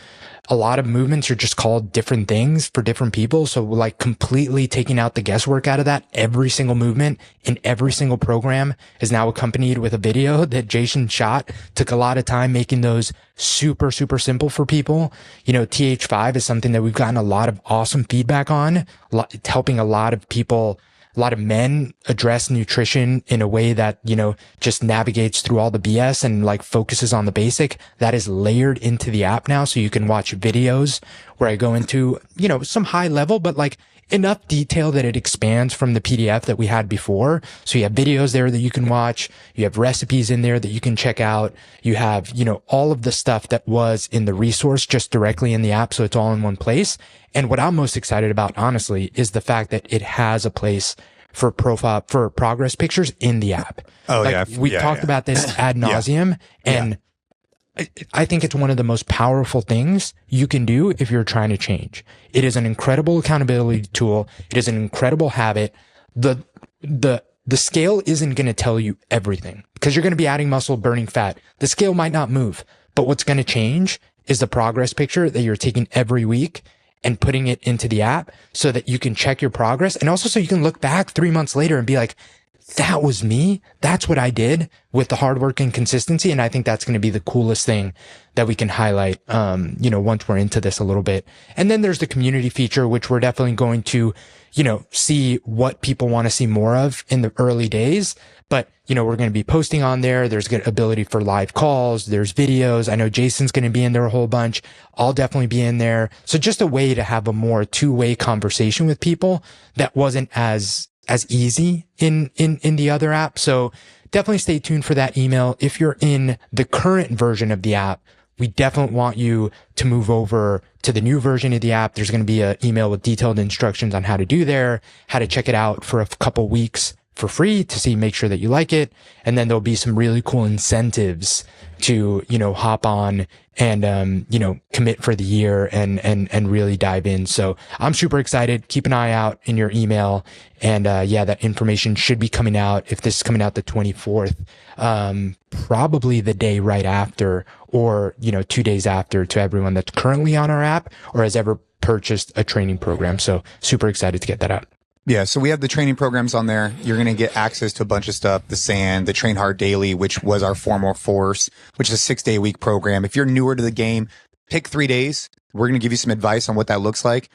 a lot of movements are just called different things for different people. So like completely taking out the guesswork out of that, every single movement in every single program is now accompanied with a video that Jason shot. Took a lot of time making those super, super simple for people. You know, TH5 is something that we've gotten a lot of awesome feedback on. It's helping a lot of people, a lot of men address nutrition in a way that, you know, just navigates through all the BS and like focuses on the basic. That is layered into the app now. So you can watch videos where I go into, you know, some high level, but like enough detail that it expands from the PDF that we had before. So you have videos there that you can watch. You have recipes in there that you can check out. You have, you know, all of the stuff that was in the resource just directly in the app. So it's all in one place. And what I'm most excited about, honestly, is the fact that it has a place for profile, for progress pictures in the app. Oh, like, yeah. We've talked about this ad nauseum, and I think it's one of the most powerful things you can do if you're trying to change. It is an incredible accountability tool. It is an incredible habit. The scale isn't going to tell you everything because you're going to be adding muscle, burning fat. The scale might not move, but what's going to change is the progress picture that you're taking every week and putting it into the app so that you can check your progress. And also so you can look back 3 months later and be like, that was me. That's what I did with the hard work and consistency. And I think that's going to be the coolest thing that we can highlight, you know, once we're into this a little bit. And then there's the community feature, which we're definitely going to, you know, see what people want to see more of in the early days. But, you know, we're going to be posting on there. There's good ability for live calls. There's videos. I know Jason's going to be in there a whole bunch. I'll definitely be in there. So just a way to have a more two-way conversation with people that wasn't as easy in the other app. So definitely stay tuned for that email. If you're in the current version of the app, we definitely want you to move over to the new version of the app. There's going to be an email with detailed instructions on how to do there, how to check it out for a couple weeks for free to see, make sure that you like it. And then there'll be some really cool incentives to, you know, hop on and, you know, commit for the year and really dive in. So I'm super excited. Keep an eye out in your email. And, yeah, that information should be coming out. If this is coming out the 24th, probably the day right after, or, you know, 2 days after, to everyone that's currently on our app or has ever purchased a training program. So super excited to get that out. Yeah, so we have the training programs on there. You're going to get access to a bunch of stuff, the SAND, the Train Hard Daily, which was our formal force, which is a 6-day-a-week program. If you're newer to the game, pick 3 days. We're going to give you some advice on what that looks like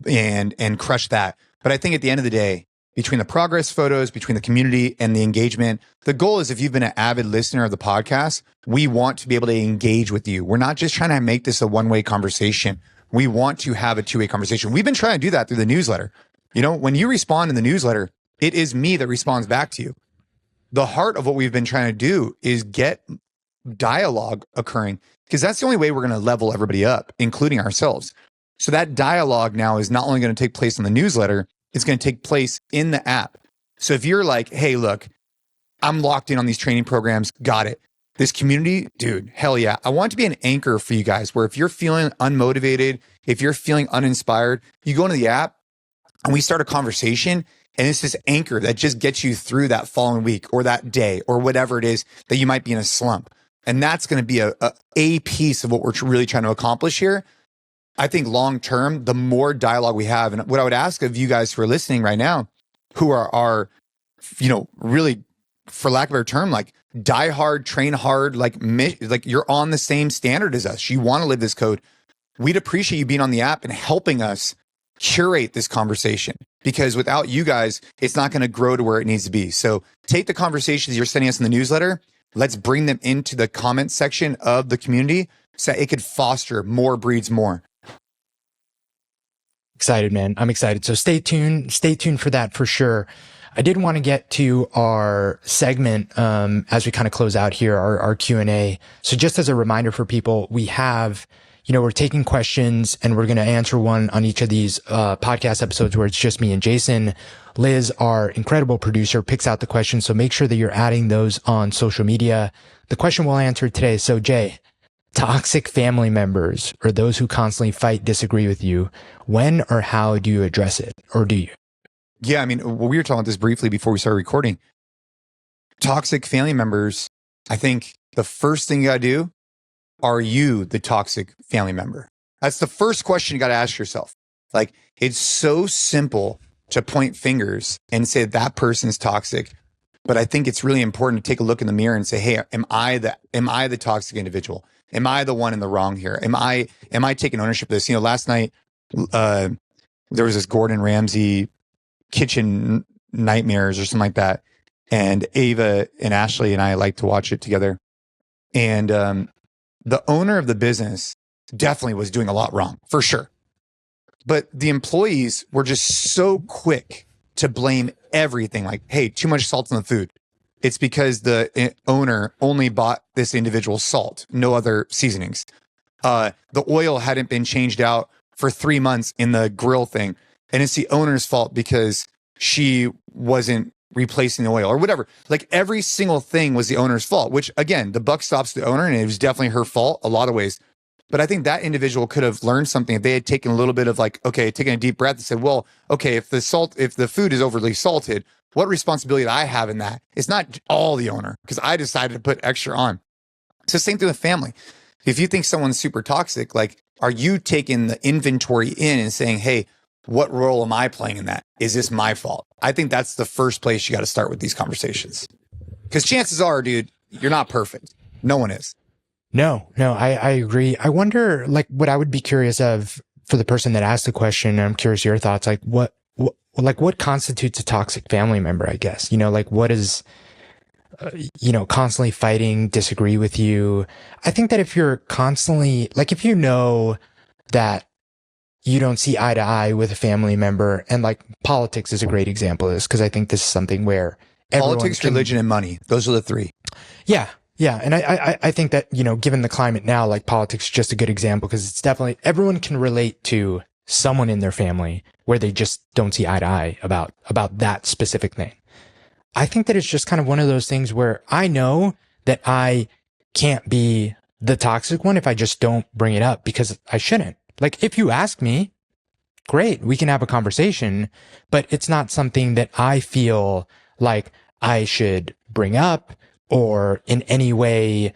and crush that. But I think at the end of the day, between the progress photos, between the community and the engagement, the goal is if you've been an avid listener of the podcast, we want to be able to engage with you. We're not just trying to make this a one-way conversation. We want to have a two-way conversation. We've been trying to do that through the newsletter. You know, when you respond in the newsletter, it is me that responds back to you. The heart of what we've been trying to do is get dialogue occurring, because that's the only way we're going to level everybody up, including ourselves. So that dialogue now is not only going to take place in the newsletter, it's going to take place in the app. So if you're like, hey, look, I'm locked in on these training programs, got it. This community, dude, hell yeah. I want to be an anchor for you guys where if you're feeling unmotivated, if you're feeling uninspired, you go into the app, and we start a conversation, and it's this anchor that just gets you through that following week or that day or whatever it is that you might be in a slump. And that's going to be a piece of what we're really trying to accomplish here. I think long term, the more dialogue we have, and what I would ask of you guys who are listening right now, who are you know, really, for lack of a better term, like die hard, train hard, like you're on the same standard as us. You want to live this code. We'd appreciate you being on the app and helping us curate this conversation, because without you guys, it's not going to grow to where it needs to be. So take the conversations you're sending us in the newsletter. Let's bring them into the comment section of the community so it could foster more breeds more. Excited, man. I'm excited. So stay tuned for that for sure. I did want to get to our segment, as we kind of close out here, our Q&A. So just as a reminder for people, we have, you know, we're taking questions and we're going to answer one on each of these podcast episodes where it's just me and Jason. Liz, our incredible producer, picks out the questions. So make sure that you're adding those on social media. The question we'll answer today. So Jay, toxic family members or those who constantly fight, disagree with you, when or how do you address it? Or do you? Yeah, I mean, we were talking about this briefly before we started recording. Toxic family members, I think the first thing you got to do, are you the toxic family member? That's the first question you got to ask yourself. Like, it's so simple to point fingers and say that person's toxic. But I think it's really important to take a look in the mirror and say, hey, am I the toxic individual? Am I the one in the wrong here? Am I taking ownership of this? You know, last night, there was this Gordon Ramsay kitchen nightmares or something like that. And Ava and Ashley and I like to watch it together. And the owner of the business definitely was doing a lot wrong, for sure. But the employees were just so quick to blame everything. Like, hey, too much salt in the food. It's because the owner only bought this individual salt, no other seasonings. The oil hadn't been changed out for 3 months in the grill thing. And it's the owner's fault because she wasn't replacing the oil or whatever. Like, every single thing was the owner's fault, which again, the buck stops the owner, and it was definitely her fault a lot of ways. But I think that individual could have learned something if they had taken a little bit of like, okay, taking a deep breath and said, well, okay, if the food is overly salted, what responsibility do I have in that? It's not all the owner because I decided to put extra on. It's the same thing with family. If you think someone's super toxic, like, are you taking the inventory in and saying, hey, what role am I playing in that? Is this my fault? I think that's the first place you got to start with these conversations. Because chances are, dude, you're not perfect. No one is. No, I agree. I wonder, like, what I would be curious of for the person that asked the question, and I'm curious your thoughts, like what constitutes a toxic family member, I guess? You know, like, what is, constantly fighting, disagree with you? I think that if you're constantly, like, if you know that you don't see eye to eye with a family member, and like politics is a great example of this, because I think this is something where politics, religion, and money. Those are the three. Yeah. Yeah. And I think that, given the climate now, like, politics is just a good example, because it's definitely, everyone can relate to someone in their family where they just don't see eye to eye about that specific thing. I think that it's just kind of one of those things where I know that I can't be the toxic one if I just don't bring it up, because I shouldn't. Like, if you ask me, great, we can have a conversation, but it's not something that I feel like I should bring up or in any way,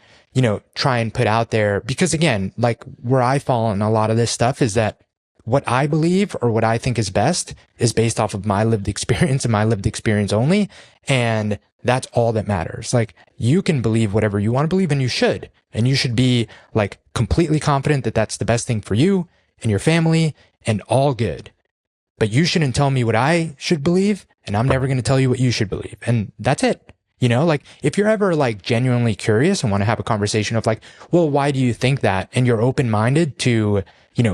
try and put out there. Because again, like, where I fall on a lot of this stuff is that what I believe or what I think is best is based off of my lived experience and my lived experience only. And that's all that matters. Like, you can believe whatever you want to believe, and you should. And you should be like completely confident that that's the best thing for you and your family and all good. But you shouldn't tell me what I should believe, and I'm never going to tell you what you should believe. And that's it. Like, if you're ever like genuinely curious and want to have a conversation of like, well, why do you think that? And you're open-minded to,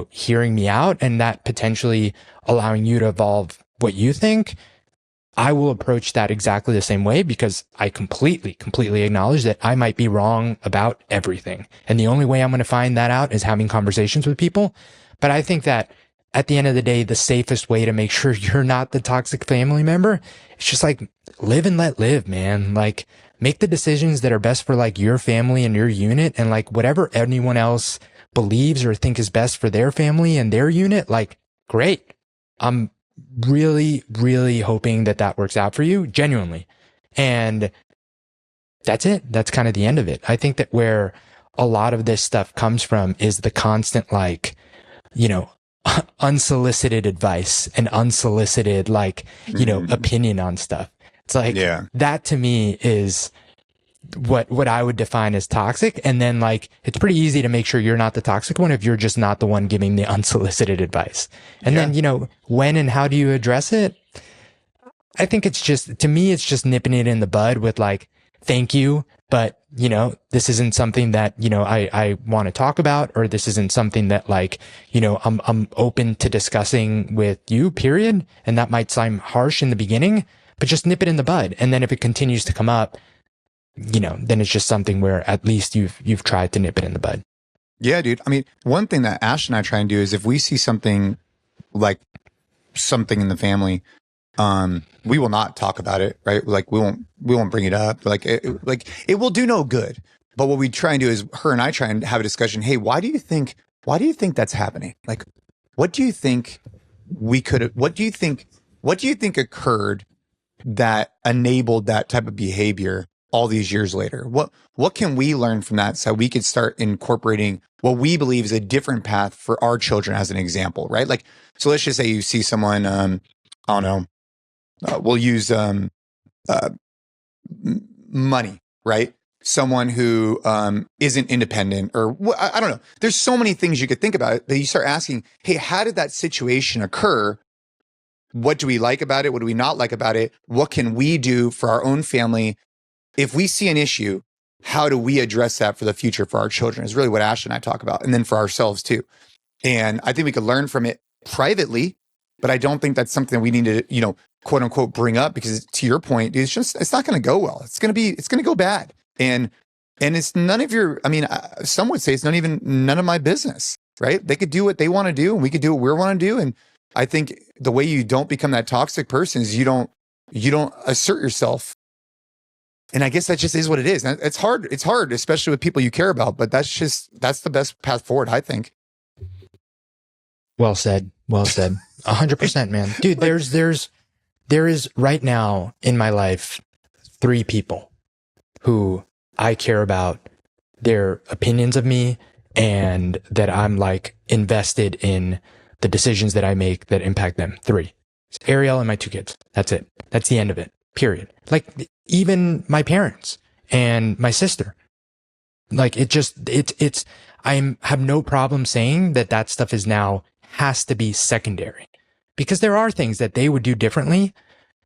hearing me out and that potentially allowing you to evolve what you think, I will approach that exactly the same way, because I completely acknowledge that I might be wrong about everything. And the only way I'm going to find that out is having conversations with people. But I think that at the end of the day, the safest way to make sure you're not the toxic family member, it's just like, live and let live, man. Like, make the decisions that are best for like your family and your unit, and like whatever anyone else believes or think is best for their family and their unit. Like, great. I'm really, really hoping that works out for you, genuinely. And that's it. That's kind of the end of it. I think that where a lot of this stuff comes from is the constant, like, unsolicited advice and unsolicited, like, opinion on stuff. It's like, that to me is what I would define as toxic. And then, like, it's pretty easy to make sure you're not the toxic one if you're just not the one giving the unsolicited advice. And then, when and how do you address it? I think it's just, to me, it's just nipping it in the bud with like, thank you, but this isn't something that, I want to talk about, or this isn't something that, like, I'm open to discussing with you, period. And that might sound harsh in the beginning, but just nip it in the bud. And then if it continues to come up, then it's just something where at least you've tried to nip it in the bud. Yeah, dude. I mean, one thing that Ash and I try and do is if we see something like something in the family, we will not talk about it, right? Like, we won't bring it up. Like it will do no good. But what we try and do is her and I try and have a discussion. Hey, why do you think that's happening? Like, what do you think what do you think occurred that enabled that type of behavior? all these years later? What can we learn from that so we could start incorporating what we believe is a different path for our children as an example, right? Like, so let's just say you see someone, I don't know, we'll use money, right? Someone who isn't independent, or I don't know. There's so many things you could think about that you start asking, hey, how did that situation occur? What do we like about it? What do we not like about it? What can we do for our own family? If we see an issue, how do we address that for the future for our children is really what Ashley and I talk about. And then for ourselves too. And I think we could learn from it privately, but I don't think that's something we need to, quote unquote, bring up, because to your point, it's not going to go well. It's going to go bad. And it's none of your, some would say it's none of my business, right? They could do what they want to do and we could do what we want to do. And I think the way you don't become that toxic person is you don't assert yourself. And I guess that just is what it is. And it's hard, especially with people you care about, but that's the best path forward, I think. Well said. 100%, man. Dude, there is right now in my life 3 people who I care about their opinions of me and that I'm like invested in the decisions that I make that impact them. 3. It's Ariel and my 2 kids. That's it. That's the end of it. Period. Like even my parents and my sister. Like I have no problem saying that stuff is now has to be secondary, because there are things that they would do differently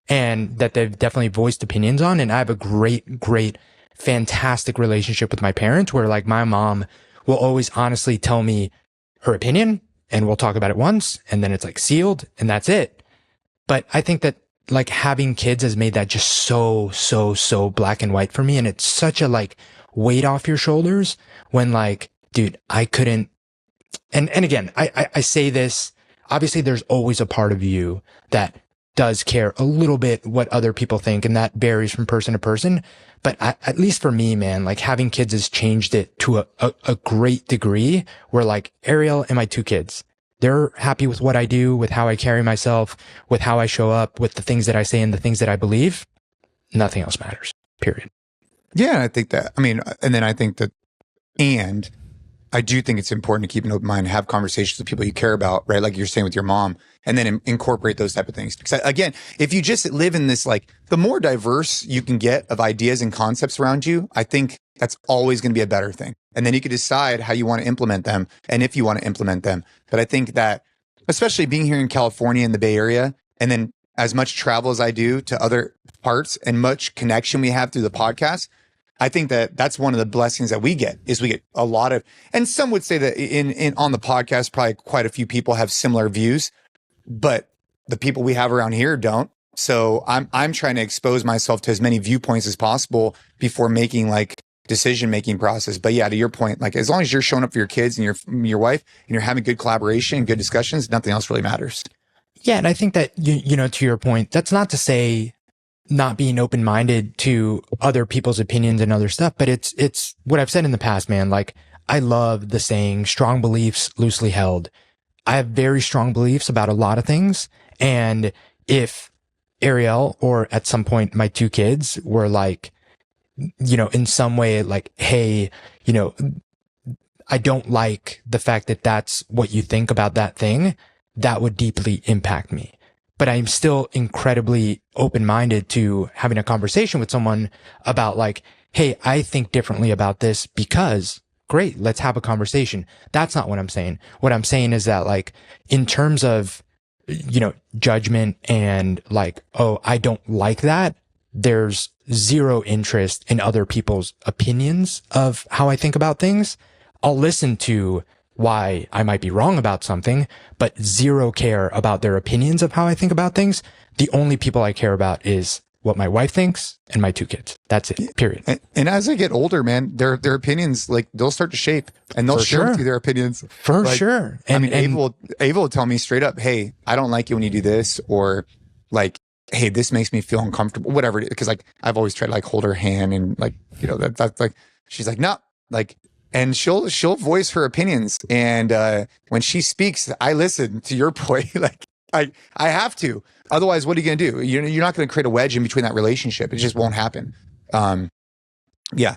and that they've definitely voiced opinions on. And I have a great, fantastic relationship with my parents where like my mom will always honestly tell me her opinion and we'll talk about it once and then it's like sealed and that's it. But I think that like having kids has made that just so black and white for me. And it's such a like weight off your shoulders when like, dude, I couldn't. And again, I say this, obviously there's always a part of you that does care a little bit what other people think. And that varies from person to person. But at least for me, man, like having kids has changed it to a great degree where like Ariel and my 2 kids, they're happy with what I do, with how I carry myself, with how I show up, with the things that I say and the things that I believe. Nothing else matters, period. Yeah, I think that, and I do think it's important to keep an open mind, have conversations with people you care about, right? Like you're saying with your mom, and then incorporate those type of things. Because again, if you just live in this, like the more diverse you can get of ideas and concepts around you, I think that's always going to be a better thing. And then you can decide how you want to implement them and if you want to implement them. But I think that, especially being here in California in the Bay Area, and then as much travel as I do to other parts and much connection we have through the podcast, I think that that's one of the blessings that we get is we get a lot of, and some would say that in on the podcast, probably quite a few people have similar views, but the people we have around here don't. So I'm trying to expose myself to as many viewpoints as possible before making like decision-making process. But yeah, to your point, like as long as you're showing up for your kids and your wife and you're having good collaboration and good discussions, nothing else really matters. Yeah. And I think that, to your point, that's not to say not being open-minded to other people's opinions and other stuff, but it's what I've said in the past, man. Like I love the saying, strong beliefs loosely held. I have very strong beliefs about a lot of things. And if Ariel or at some point my 2 kids were like, in some way like, hey, I don't like the fact that that's what you think about that thing, that would deeply impact me. But I'm still incredibly open-minded to having a conversation with someone about like, hey, I think differently about this because great, let's have a conversation. That's not what I'm saying. What I'm saying is that like, in terms of, judgment and like, oh, I don't like that. There's zero interest in other people's opinions of how I think about things. I'll listen to why I might be wrong about something, but zero care about their opinions of how I think about things. The only people I care about is what my wife thinks and my 2 kids. That's it, period. And as I get older, man, their opinions, like they'll start to shape and they'll share with you their opinions. For sure. And Ava will tell me straight up, hey, I don't like it when you do this, or like, hey, this makes me feel uncomfortable, whatever it is. Cause like, I've always tried to like hold her hand and like, that's like, she's like, no, like, and she'll voice her opinions. And when she speaks, I listen. To your point, like I have to. Otherwise, what are you going to do? You're not going to create a wedge in between that relationship. It just won't happen. Yeah.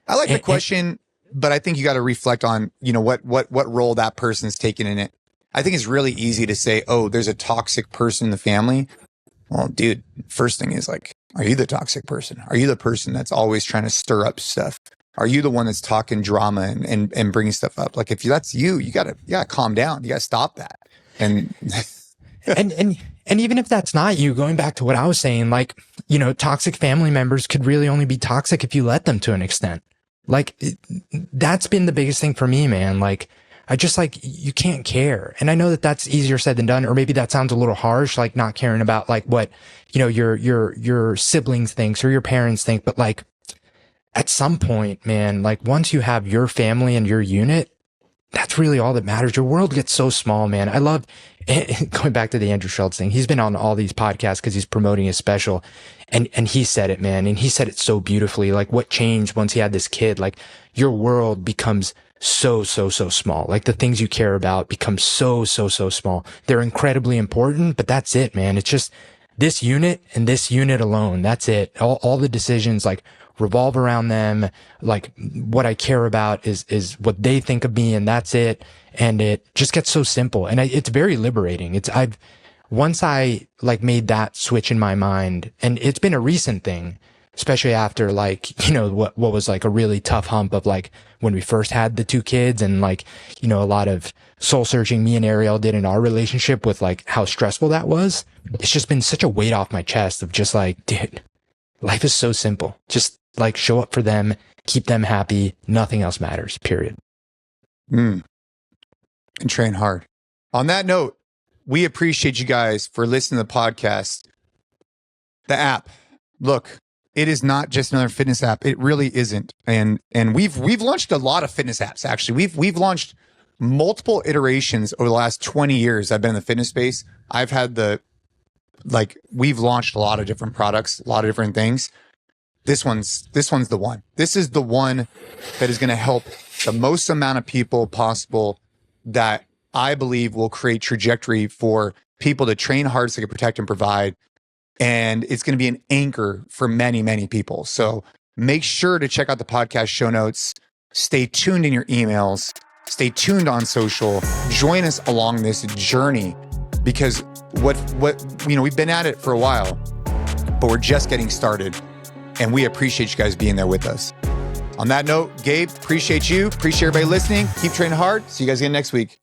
I like the question, but I think you got to reflect on, what role that person's taken in it. I think it's really easy to say, oh, there's a toxic person in the family. Well, dude, first thing is like, are you the toxic person? Are you the person that's always trying to stir up stuff? Are you the one that's talking drama and bringing stuff up? Like, if that's you, you gotta calm down. You gotta stop that. And and even if that's not you, going back to what I was saying, like, toxic family members could really only be toxic if you let them to an extent. Like, that's been the biggest thing for me, man. Like, I just like, you can't care. And I know that that's easier said than done, or maybe that sounds a little harsh, like not caring about like what, your siblings thinks or your parents think. But like, at some point, man, like once you have your family and your unit, that's really all that matters. Your world gets so small, man. I love going back to the Andrew Schultz thing. He's been on all these podcasts because he's promoting his special, and he said it, man. And he said it so beautifully. Like, what changed once he had this kid? Like, your world becomes so small. Like, the things you care about become so small. They're incredibly important, but that's it, man. It's just this unit and this unit alone. That's it. All the decisions like revolve around them. Like, what I care about is what they think of me, and that's it. And it just gets so simple, and it's very liberating. Once I like made that switch in my mind, and it's been a recent thing, especially after like, what was like a really tough hump of like when we first had the 2 kids, and like, a lot of soul searching me and Ariel did in our relationship with like how stressful that was. It's just been such a weight off my chest of just like, dude, life is so simple. Just like show up for them, keep them happy. Nothing else matters, period. And train hard. On that note, we appreciate you guys for listening to the podcast. The app, look, it is not just another fitness app. It really isn't. And we've launched a lot of fitness apps. Actually, we've launched multiple iterations over the last 20 years. I've been in the fitness space. I've had we've launched a lot of different products, a lot of different things. This one's the one. This is the one that is going to help the most amount of people possible, that I believe will create trajectory for people to train hard so they can protect and provide. And it's going to be an anchor for many, many people. So make sure to check out the podcast show notes. Stay tuned in your emails. Stay tuned on social. Join us along this journey, because we've been at it for a while, but we're just getting started. And we appreciate you guys being there with us. On that note, Gabe, appreciate you. Appreciate everybody listening. Keep training hard. See you guys again next week.